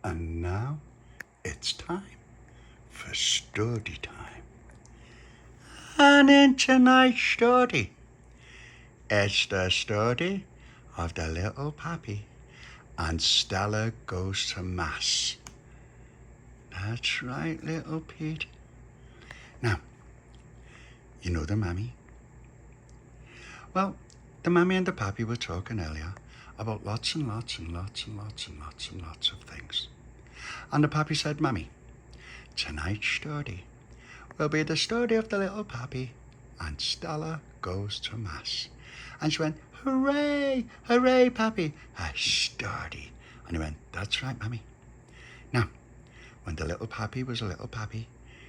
And now it's time for Stordy time. And in tonight's story, it's the story of the little Papi and Stella goes to Mass. That's right, little Pete. Now, you know the mammy? Well, the mammy and the Papi were talking earlier about lots and lots and lots and lots and lots and lots of things. And the Papi said, Mammy, tonight's story will be the story of the little Papi and Stella goes to Mass. And she went, hooray, hooray, Papi, a story. And he went, that's right, Mammy. Now, when the little Papi was a little Papi,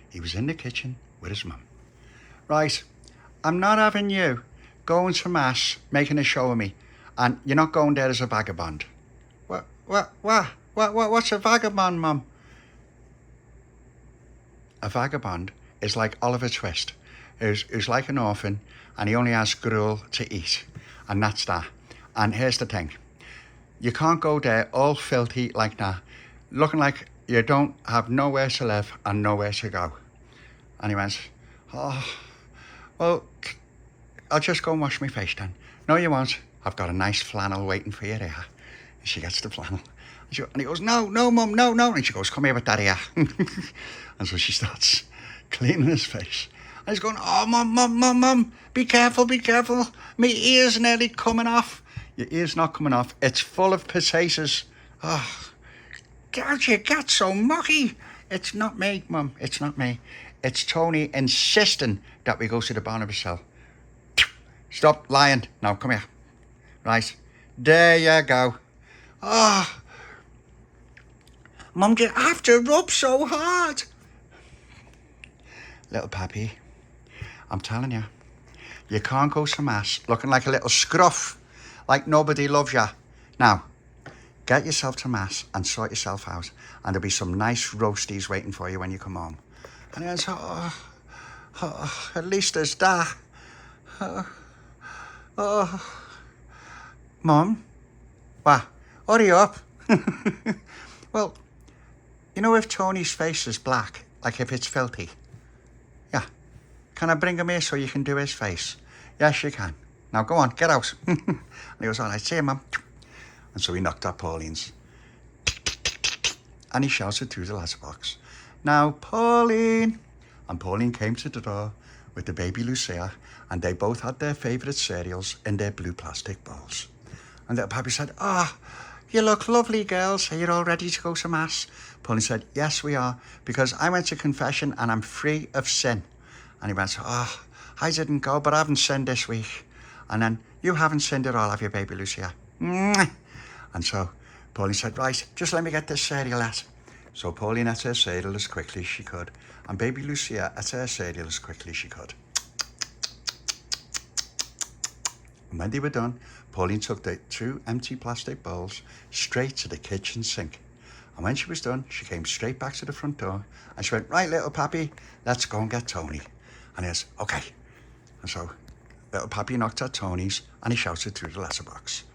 he was in the kitchen with his mum. Right, I'm not having you going to Mass, making a show of me, and you're not going there as a vagabond. What's a vagabond, Mum? A vagabond is like Oliver Twist, who's like an orphan, and he only has gruel to eat, and that's that. And here's the thing, you can't go there all filthy like that, looking like you don't have nowhere to live and nowhere to go. And he went, oh, well, I'll just go and wash my face then. No, you won't. I've got a nice flannel waiting for you there. And she gets the flannel. And he goes, no, Mum, no. And she goes, come here with that here. And so she starts cleaning his face. And he's going, oh, Mum, be careful. My ear's nearly coming off. Your ear's not coming off. It's full of potatoes. Oh, God, you got so mucky. It's not me, Mum. It's not me. It's Tony insisting that we go to the Barnabas cell. Stop lying. Now, come here. Right. There you go. Oh, Mum, you have to rub so hard. Little Papi, I'm telling you, you can't go to Mass looking like a little scruff, like nobody loves you. Now, get yourself to Mass and sort yourself out, and there'll be some nice roasties waiting for you when you come home. And he went, at least there's that. Mum, what? Hurry up. Well, you know if Tony's face is black, like if it's filthy? Yeah. Can I bring him here so you can do his face? Yes, you can. Now go on, get out. And he goes, all right, see you, Mum. And so he knocked at Pauline's. And he shouted through the letterbox, now, Pauline. And Pauline came to the door with the baby Lucia, and they both had their favourite cereals in their blue plastic bowls. And the Papi said, you look lovely, girls. Are you all ready to go to Mass? Pauline said, yes, we are, because I went to confession and I'm free of sin. And he went, I didn't go, but I haven't sinned this week. And then, you haven't sinned at all, have you, baby Lucia? And so Pauline said, right, just let me get this cereal out. So Pauline ate her cereal as quickly as she could, and baby Lucia ate her cereal as quickly as she could. And when they were done, Pauline took the 2 empty plastic bowls straight to the kitchen sink. And when she was done, she came straight back to the front door, and she went, right, little Papi, let's go and get Tony. And he was, okay. And so little Papi knocked at Tony's, and he shouted through the letterbox,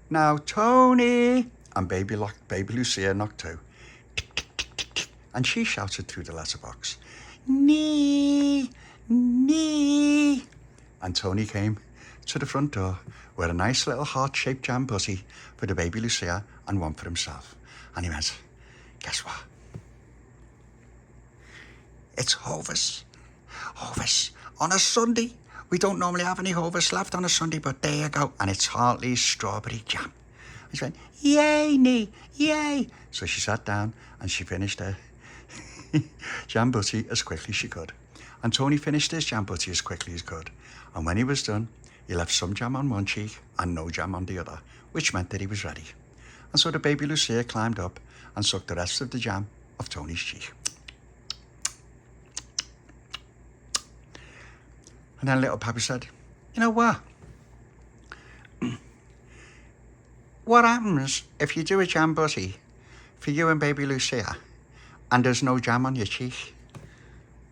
now, Tony. And baby Lucia knocked too. And she shouted through the letterbox, nee. And Tony came to the front door with a nice little heart-shaped jam butty for the baby Lucia and one for himself. And he went, guess what? It's Hovis. On a Sunday. We don't normally have any Hovis left on a Sunday, but there you go. And it's Hartley's strawberry jam. And she went, yay, Nee, yay. So she sat down and she finished her jam butty as quickly as she could. And Tony finished his jam butty as quickly as he could. And when he was done, he left some jam on one cheek and no jam on the other, which meant that he was ready. And so the baby Lucia climbed up and sucked the rest of the jam off Tony's cheek. And then little Papi said, you know what? What happens if you do a jam butty for you and baby Lucia and there's no jam on your cheek?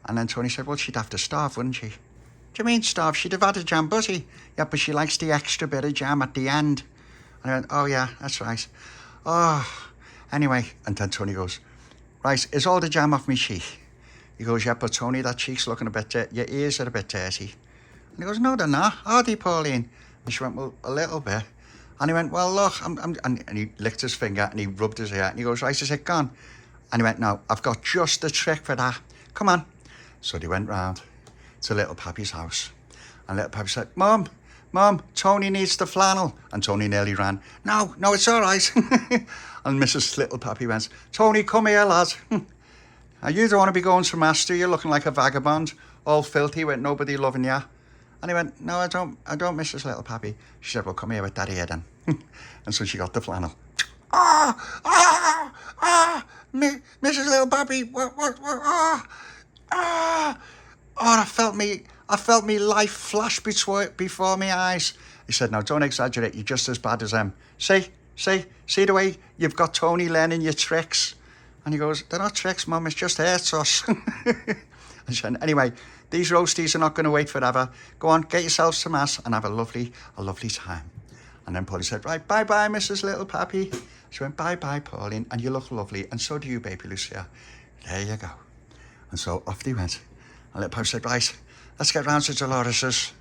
And then Tony said, well, she'd have to starve, wouldn't she? Do you mean starve? She'd have had a jam butty. Yeah, but she likes the extra bit of jam at the end. And I went, oh yeah, that's right. Oh, anyway. And then Tony goes, right, is all the jam off my cheek? He goes, yeah, but Tony, that cheek's looking a bit dirty. Your ears are a bit dirty. And he goes, no, they're not. Are they, Pauline? And she went, well, a little bit. And he went, well, look, and he licked his finger and he rubbed his ear. And he goes, right, is it gone? And he went, no, I've got just the trick for that. Come on. So they went round to little Papi's house. And little Papi said, Mum, Tony needs the flannel. And Tony nearly ran. No, it's all right. And Mrs. Little Papi went, Tony, come here, lad. Now, you don't want to be going to mass, do you? Looking like a vagabond, all filthy with nobody loving you. And he went, no, I don't, Mrs. Little Papi. She said, well, come here with Daddy here then. And so she got the flannel. Mrs. Little Papi, what, Oh, I felt me life flash before my eyes. He said, no, don't exaggerate, you're just as bad as them. See the way you've got Tony learning your tricks? And he goes, they're not tricks, Mum, it's just hair sauce. I said, anyway, these roasties are not going to wait forever. Go on, get yourselves to mass and have a lovely time. And then Pauline said, right, bye-bye, Mrs. Little Papi. She went, bye-bye, Pauline, and you look lovely, and so do you, baby Lucia. There you go. And so off they went. And little Papi said, right, let's get round to Dolores's.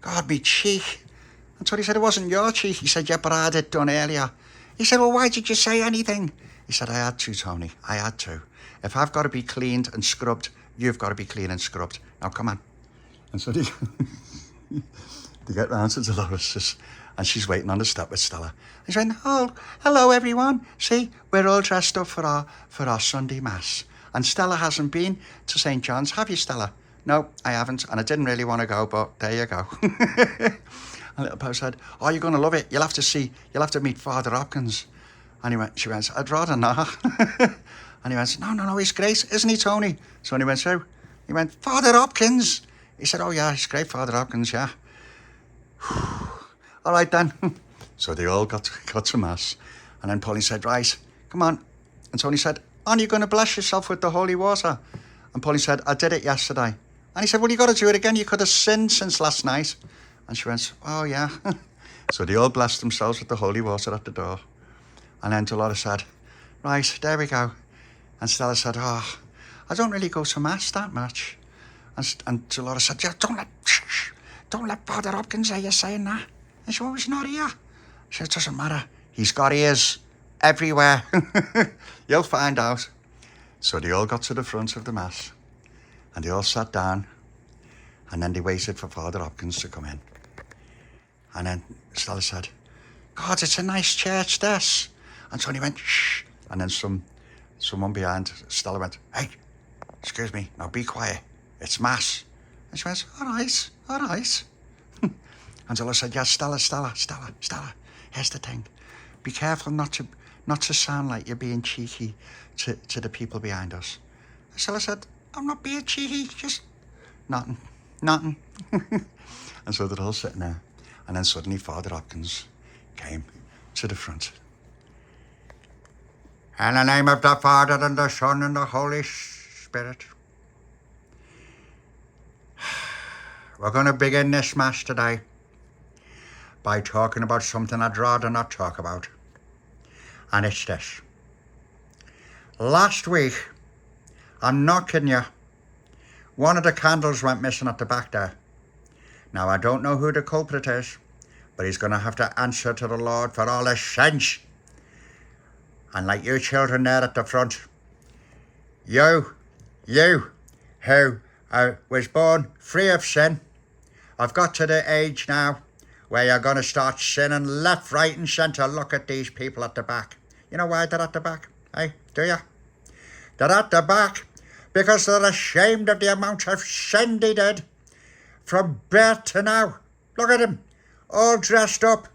God, me cheek. And Tony said, it wasn't your cheek. He said, yeah, but I had it done earlier. He said, well, why did you say anything? He said, I had to, Tony, I had to. If I've got to be cleaned and scrubbed, you've got to be clean and scrubbed. Now, come on. And so they get round to Dolores's, and she's waiting on the step with Stella. And she went, oh, hello, everyone. See, we're all dressed up for our Sunday Mass. And Stella hasn't been to St. John's. Have you, Stella? No, I haven't, and I didn't really want to go, but there you go. And little Papi said, oh, you're going to love it. You'll have to meet Father Hopkins. And she went, I'd rather not. And he went, no, he's great, isn't he, Tony? So he went, who? He went, Father Hopkins. He said, oh, yeah, he's great, Father Hopkins, yeah. All right, then. So they all got to Mass. And then Pauline said, right, come on. And Tony said, aren't you going to bless yourself with the holy water? And Pauline said, I did it yesterday. And he said, well, you got to do it again. You could have sinned since last night. And she went, oh, yeah. So they all blessed themselves with the holy water at the door. And then Dolores said, right, there we go. And Stella said, oh, I don't really go to Mass that much. And Dolores said, yeah, don't let Father Hopkins hear you saying that. And she said, well, he's not here. She said, it doesn't matter. He's got ears everywhere. You'll find out. So they all got to the front of the Mass. And they all sat down. And then they waited for Father Hopkins to come in. And then Stella said, God, it's a nice church, this. And Tony went, shh. And then someone behind Stella went, hey, excuse me, now be quiet. It's Mass. And she went, all right. And Dolores said, yeah, Stella. Here's the thing. Be careful not to sound like you're being cheeky to the people behind us. And Stella said, I'm not being cheeky, just nothing. And so they're all sitting there. And then suddenly Father Hopkins came to the front. In the name of the Father and the Son and the Holy Spirit. We're going to begin this Mass today by talking about something I'd rather not talk about. And it's this. Last week, I'm not kidding you, one of the candles went missing at the back there. Now, I don't know who the culprit is, but he's going to have to answer to the Lord for all his sins. And like you children there at the front, you who was born free of sin, I've got to the age now where you're going to start sinning left, right and centre. Look at these people at the back. You know why they're at the back? Hey, do you? They're at the back because they're ashamed of the amount of sin they did from birth to now. Look at them, all dressed up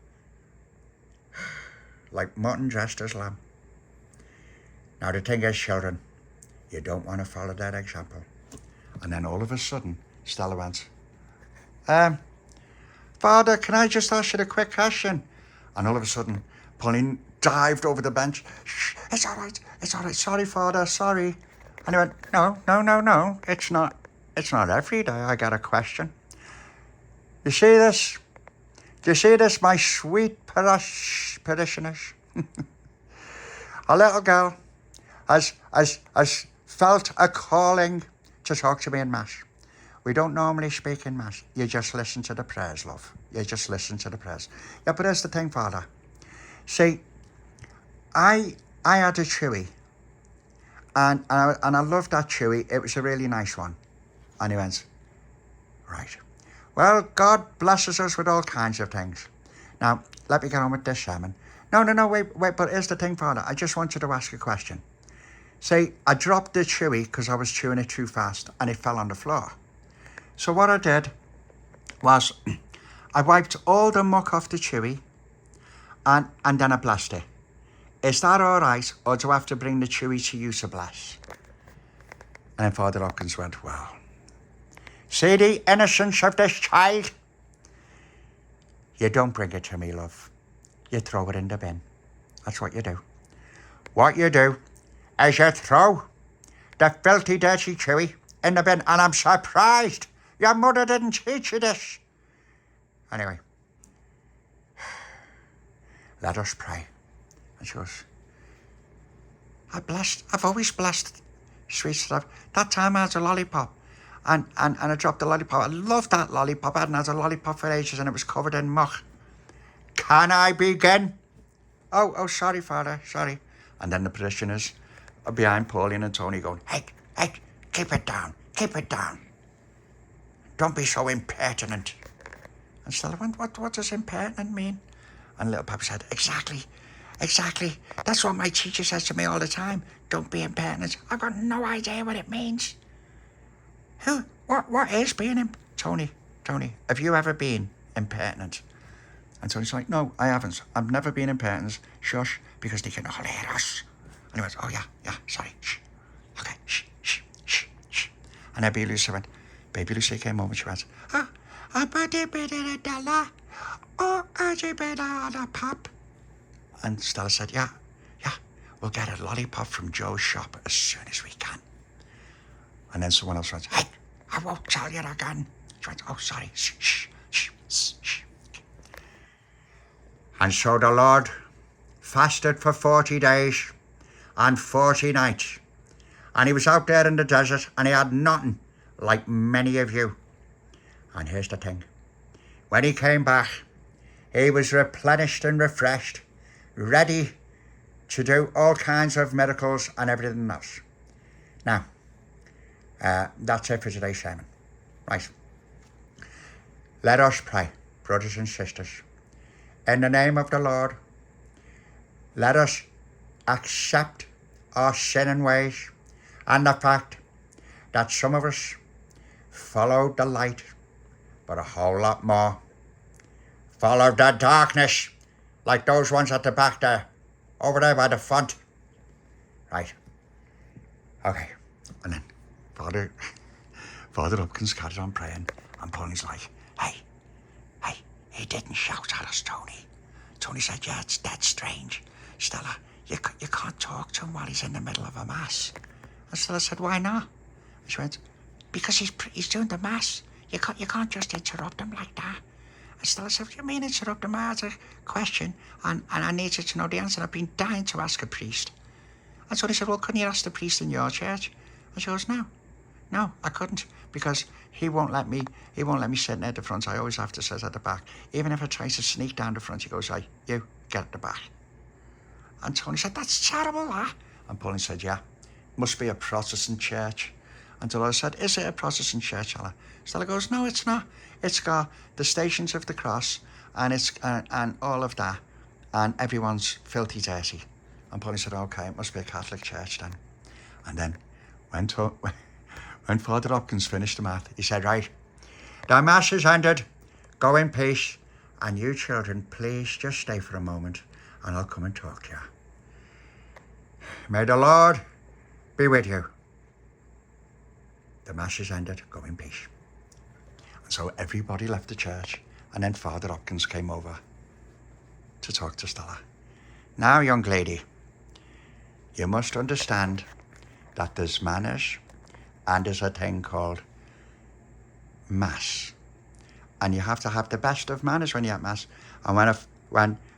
like mutton dressed as lamb. Now the thing is, children, you don't want to follow that example. And then all of a sudden, Stella went, Father, can I just ask you a quick question? And all of a sudden, Pauline dived over the bench. Shh, it's all right. Sorry, Father, sorry. And he went, no, it's not every day I get a question. You see this? Do you see this, my sweet parishioners? a little girl has felt a calling to talk to me in Mass. We don't normally speak in Mass. You just listen to the prayers, love. You just listen to the prayers. Yeah, but here's the thing, Father. See, I had a Chewy, and I loved that Chewy. It was a really nice one. And he went, right. Well, God blesses us with all kinds of things. Now, let me get on with this sermon. No, wait, but here's the thing, Father. I just wanted to ask a question. See, I dropped the Chewy because I was chewing it too fast and it fell on the floor. So what I did was I wiped all the muck off the Chewy and then I blessed it. Is that all right, or do I have to bring the Chewy to you to bless? And then Father Hopkins went, well, see the innocence of this child? You don't bring it to me, love. You throw it in the bin. That's what you do. What you do is you throw the filthy, dirty Chewy in the bin, and I'm surprised your mother didn't teach you this. Anyway, let us pray. And she goes, I've always blessed sweet stuff. That time I had a lollipop and I dropped the lollipop. I loved that lollipop. I hadn't had a lollipop for ages and it was covered in muck. Can I begin? Oh, sorry, Father, sorry. And then the parishioners are behind Pauline and Tony going, hey, keep it down. Don't be so impertinent. And Stella went, what does impertinent mean? And little Papi said, exactly. That's what my teacher says to me all the time. Don't be impertinent. I've got no idea what it means. What is being Tony, have you ever been impertinent? And Tony's like, no, I haven't. I've never been impertinent. Shush, because they can all hear us. And he went, oh yeah, sorry. Shh. Okay, shh. And then Baby Lucia came over and she went, Pop. And Stella said, yeah, we'll get a lollipop from Joe's shop as soon as we can. And then someone else went, hey, I won't tell you again. She went, oh, sorry, shh. And so the Lord fasted for 40 days and 40 nights. And he was out there in the desert and he had nothing, like many of you. And here's the thing. When he came back, he was replenished and refreshed, ready to do all kinds of miracles and everything else. Now, that's it for today's sermon. Right. Let us pray, brothers and sisters. In the name of the Lord, let us accept our sin and ways and the fact that some of us followed the light, but a whole lot more followed the darkness, like those ones at the back there, over there by the front. Right. Okay. And then Father Hopkins carried on praying, and Pauline's like, hey, he didn't shout at us, Tony. Tony said, yeah, it's dead strange. Stella, you can't talk to him while he's in the middle of a mass. And Stella said, why not? And she went, because he's doing the mass. You can't just interrupt him like that. And Stella said, what do you mean interrupt him? I had a question and I needed to know the answer. I've been dying to ask a priest. And so he said, well, couldn't you ask the priest in your church? And she goes, no, I couldn't, because he won't let me sit near the front. I always have to sit at the back. Even if I try to sneak down the front, he goes, hey, you, get at the back. And Tony said, that's terrible, that. And Pauline said, yeah, must be a Protestant church. And Dolores said, is it a Protestant church, Stella? Stella goes, no, it's not. It's got the Stations of the Cross and it's and all of that. And everyone's filthy dirty. And Pauline said, okay, it must be a Catholic church then. And then when Father Hopkins finished the mass, he said, right, the mass is ended. Go in peace. And you children, please just stay for a moment and I'll come and talk to you. May the Lord be with you. The mass is ended. Go in peace. And so everybody left the church, and then Father Hopkins came over to talk to Stella. Now, young lady, you must understand that there's manners and there's a thing called mass. And you have to have the best of manners when you're at mass. And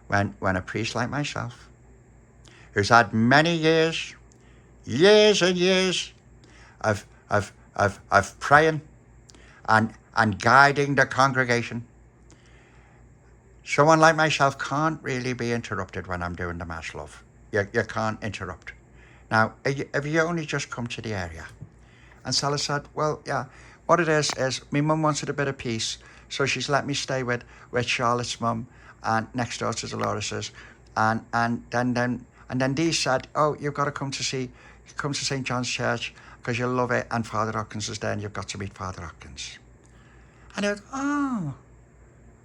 when a priest like myself who's had many years and years of praying and guiding the congregation. Someone like myself can't really be interrupted when I'm doing the Mass, love. You can't interrupt. Now, if you only just come to the area. And Stella said, well, yeah, what it is my mum wanted a bit of peace, so she's let me stay with Charlotte's mum and next door to Dolores's. And then Dee said, oh, you've got to come to St. John's Church because you'll love it, and Father Hopkins is there and you've got to meet Father Hopkins. And I went, oh,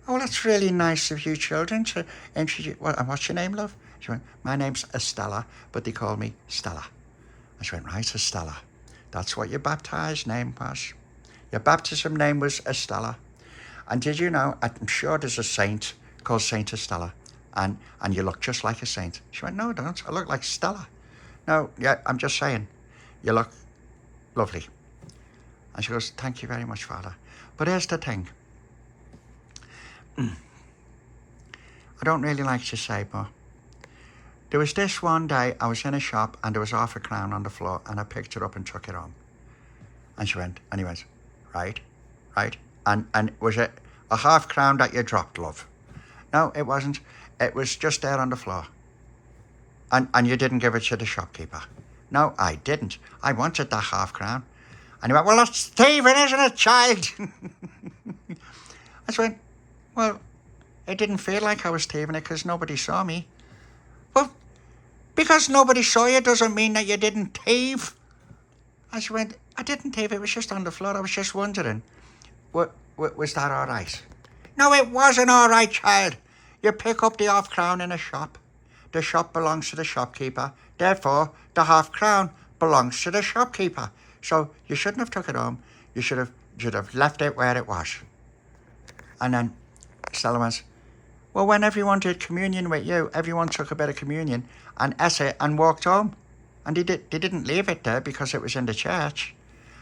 well, that's really nice of you children to introduce. Well, and what's your name, love? She went, my name's Stella, but they call me Stella. And she went, right, Stella. That's what your baptized name was. Your baptism name was Stella. And did you know, I'm sure there's a saint called Saint Stella, and you look just like a saint. She went, no, I don't. I look like Stella. No, yeah, I'm just saying, you look lovely. And she goes, thank you very much, Father. But here's the thing. I don't really like to say, but there was this one day I was in a shop and there was half a crown on the floor and I picked it up and took it home. And he went, right. And was it a half crown that you dropped, love? No, it wasn't. It was just there on the floor. And you didn't give it to the shopkeeper? No, I didn't. I wanted that half crown. And he went, well, that's thieving, isn't it, child? I went, well, it didn't feel like I was thieving it because nobody saw me. Well, because nobody saw you doesn't mean that you didn't thieve. I went, I didn't thieve, it was just on the floor. I was just wondering, was that all right? No, it wasn't all right, child. You pick up the half crown in a shop. The shop belongs to the shopkeeper. Therefore, the half crown belongs to the shopkeeper. So you shouldn't have took it home. You should have left it where it was. And then Stella went, well, when everyone did communion with you, everyone took a bit of communion and ate it and walked home. And they didn't leave it there because it was in the church.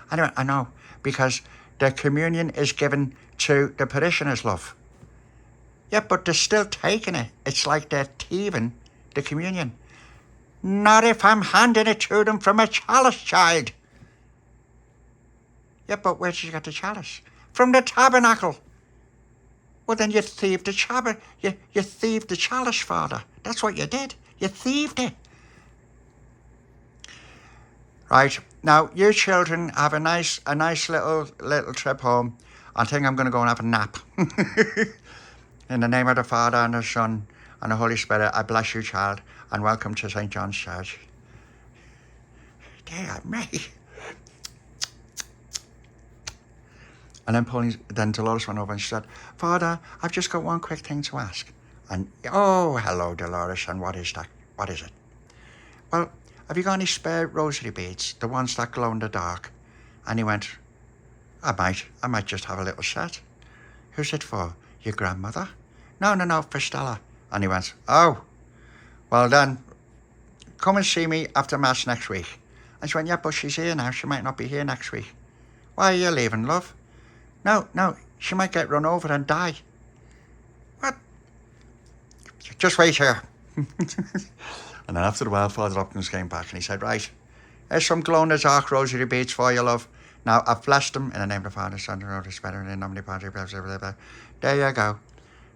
And I went, I know, because the communion is given to the parishioners, love. Yeah, but they're still taking it. It's like they're thieving the communion. Not if I'm handing it to them from a chalice, child. Yeah, but where did you get the chalice? From the tabernacle. Well, then you thieved the chalice. You thieved the chalice, Father. That's what you did. You thieved it. Right, now you children have a nice little trip home. I think I'm going to go and have a nap. In the name of the Father and the Son and the Holy Spirit, I bless you, child, and welcome to St. John's Church. Dear me. And then Dolores went over and she said, Father, I've just got one quick thing to ask. And, oh, hello, Dolores, and what is that? What is it? Well, have you got any spare rosary beads, the ones that glow in the dark? And he went, I might just have a little set. Who's it for? Your grandmother? No, for Stella. And he went, oh, well then, come and see me after Mass next week. And she went, yeah, but she's here now. She might not be here next week. Why are you leaving, love? No, she might get run over and die. What? Just wait here. And then after a while, Father Hopkins came back and he said, right, here's some glow-in-the-dark rosary beads for you, love. Now, I've blessed them in the name of the Father, Son, and the Holy Spirit, in the name of the Padre, blah, blah, blah, blah. There you go.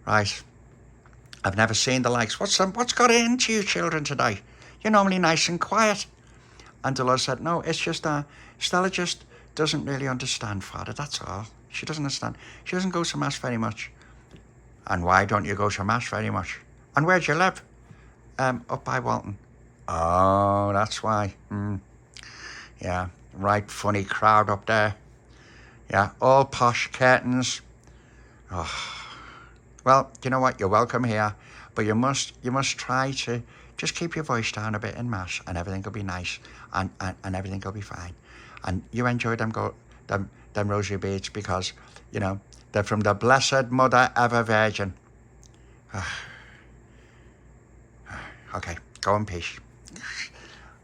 Right. I've never seen the likes. What's got into you children today? You're normally nice and quiet. And Dolores said, no, it's just Stella just doesn't really understand, Father, that's all. She doesn't understand. She doesn't go to Mass very much. And why don't you go to Mass very much? And where do you live? Up by Walton. Oh, that's why. Yeah, right funny crowd up there. Yeah, all posh curtains. Oh. Well, you know what? You're welcome here, but you must try to just keep your voice down a bit in Mass, and everything will be nice, and everything will be fine. And you enjoy them rosary beads because, you know, they're from the Blessed Mother Ever Virgin. Okay, go in peace.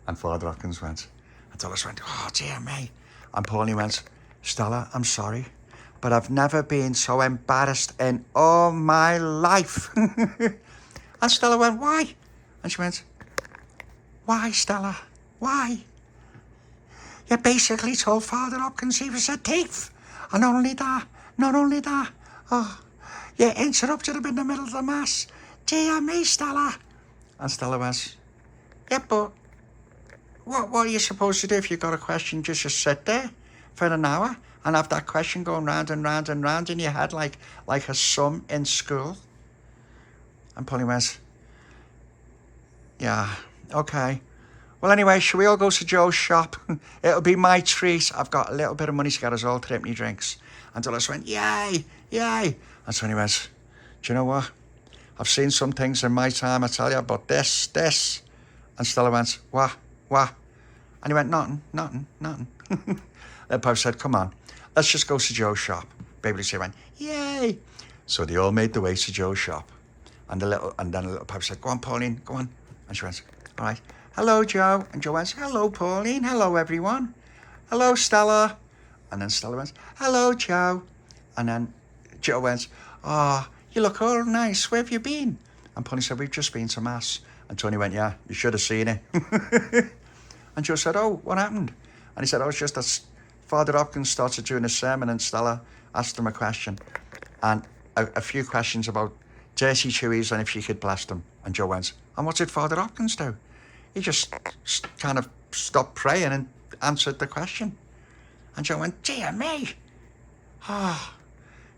And Father Hopkins went, and Dolores went, oh dear me. And Pauline went, Stella, I'm sorry, but I've never been so embarrassed in all my life. And Stella went, why? And she went, Why, Stella? Why? You basically told Father Hopkins he was a thief. And not only that, oh, you interrupted him in the middle of the mass. Dear me, Stella. And Stella went, yeah, but what are you supposed to do if you've got a question? Just sit there for an hour and have that question going round and round and round in your head like a sum in school? And Pauline went, yeah, okay. Well, anyway, shall we all go to Joe's shop? It'll be my treat. I've got a little bit of money to get us all tripney drinks. And Dolores went, yay, yay. And so he went, do you know what? I've seen some things in my time, I tell you, but this. And Stella went, what? And he went, nothing. Then Papi said, come on, let's just go to Joe's shop. Baby Lucia went, yay. So they all made the way to Joe's shop. And then the little Papi said, go on, Pauline, go on. And she went, all right. Hello, Joe. And Joe went, hello, Pauline. Hello, everyone. Hello, Stella. And then Stella went, hello, Joe. And then Joe went, oh, you look all nice. Where have you been? And Pauline said, we've just been to Mass. And Tony went, yeah, you should have seen it. And Joe said, oh, what happened? And he said, oh, it's just that Father Hopkins started doing a sermon and Stella asked him a question. And a few questions about dirty chewies and if she could bless them. And Joe went, and what did Father Hopkins do? He just kind of stopped praying and answered the question. And Joe went, dear me. Ah,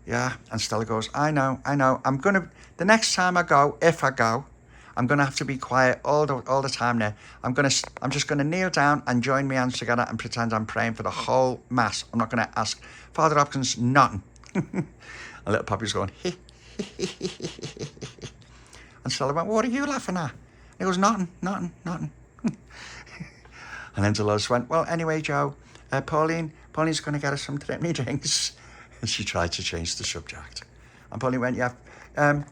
yeah. And Stella goes, I know. The next time I go, if I go, I'm going to have to be quiet all the time now. I'm just going to kneel down and join my hands together and pretend I'm praying for the whole Mass. I'm not going to ask Father Hopkins nothing. And little Papi's going, he. And Stella went, what are you laughing at? And he goes, nothing. And then Dolores went, well, anyway, Joe, Pauline's going to get us some tripney drinks. And she tried to change the subject. And Pauline went, yeah. Who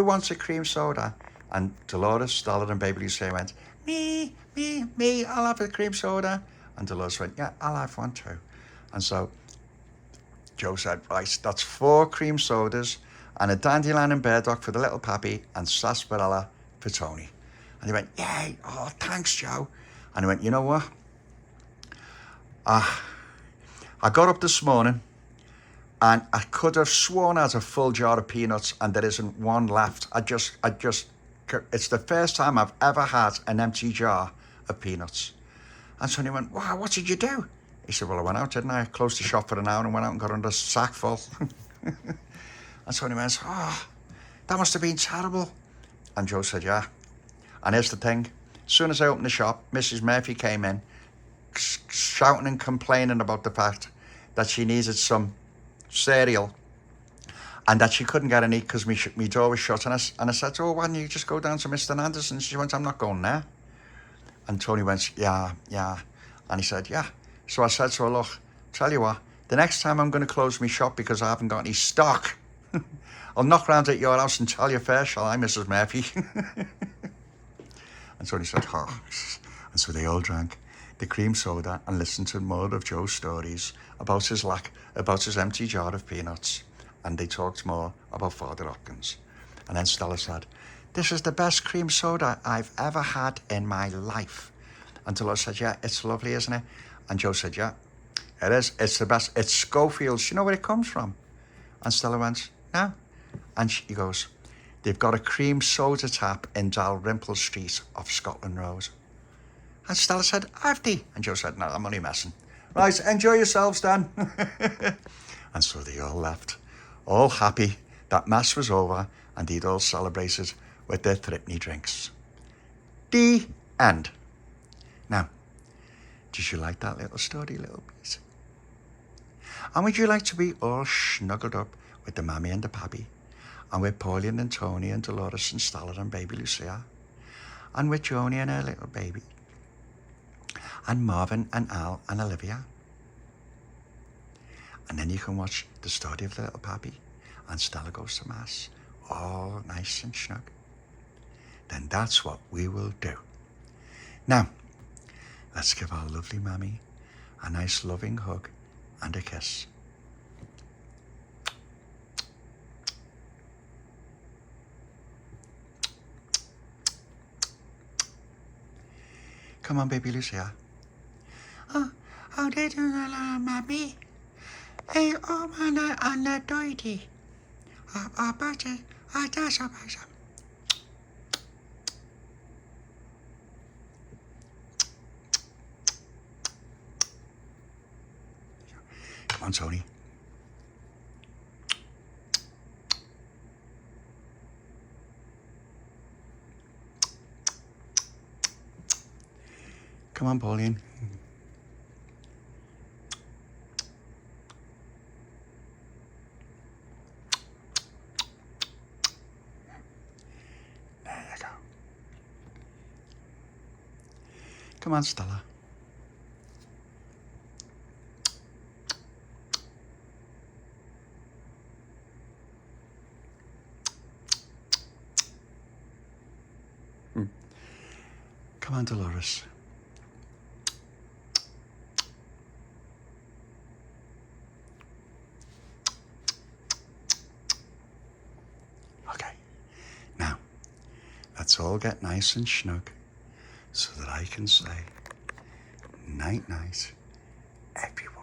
wants a cream soda? And Dolores, Stella and Baby Lucia went, me, I'll have a cream soda. And Dolores went, yeah, I'll have one too. And so Joe said, right, that's 4 cream sodas and a dandelion and burdock for the little Papi and sarsaparilla for Tony. And he went, yay, oh, thanks, Joe. And he went, you know what? I got up this morning and I could have sworn I had a full jar of peanuts and there isn't one left. It's the first time I've ever had an empty jar of peanuts. And so he went, wow, what did you do? He said, well, I went out, didn't I? I closed the shop for an hour and went out and got under a sack full. And so he went, oh, that must have been terrible. And Joe said, yeah. And here's the thing. As soon as I opened the shop, Mrs. Murphy came in, shouting and complaining about the fact that she needed some cereal and that she couldn't get any because my door was shut. And I said, oh, why don't you just go down to Mr. Anderson's? She went, I'm not going there. And Tony went, yeah. And he said, yeah. So I said to her, look, tell you what, the next time I'm going to close my shop because I haven't got any stock, I'll knock round at your house and tell you first, shall I, Mrs. Murphy? And Tony said, oh. And so they all drank the cream soda and listened to more of Joe's stories about his empty jar of peanuts. And they talked more about Father Hopkins. And then Stella said, this is the best cream soda I've ever had in my life. And Dolores said, yeah, it's lovely, isn't it? And Joe said, yeah, it is. It's the best. It's Schofield's. You know where it comes from? And Stella went, no. And he goes, they've got a cream soda tap in Dalrymple Street off Scotland Road. And Stella said, have they? And Joe said, no, I'm only messing. Right, enjoy yourselves then. And so they all left, all happy that Mass was over and they'd all celebrated with their threepenny drinks. The end. Now, did you like that little story, little piece? And would you like to be all snuggled up with the Mammy and the Papi, and with Pauline and Tony and Dolores and Stella and Baby Lucia, and with Joni and her little baby, and Marvin and Al and Olivia? And then you can watch the story of the little Papi and Stella goes to Mass, all nice and snug. Then that's what we will do. Now, let's give our lovely Mammy a nice loving hug and a kiss. Come on, baby Lucia. Det du mami. Hey, man, Dolly. Papi, Come on, Tony. Come on, Pauline. There you go. Come on, Stella. Come on, Dolores. Okay. Now, let's all get nice and snug so that I can say night-night, everyone.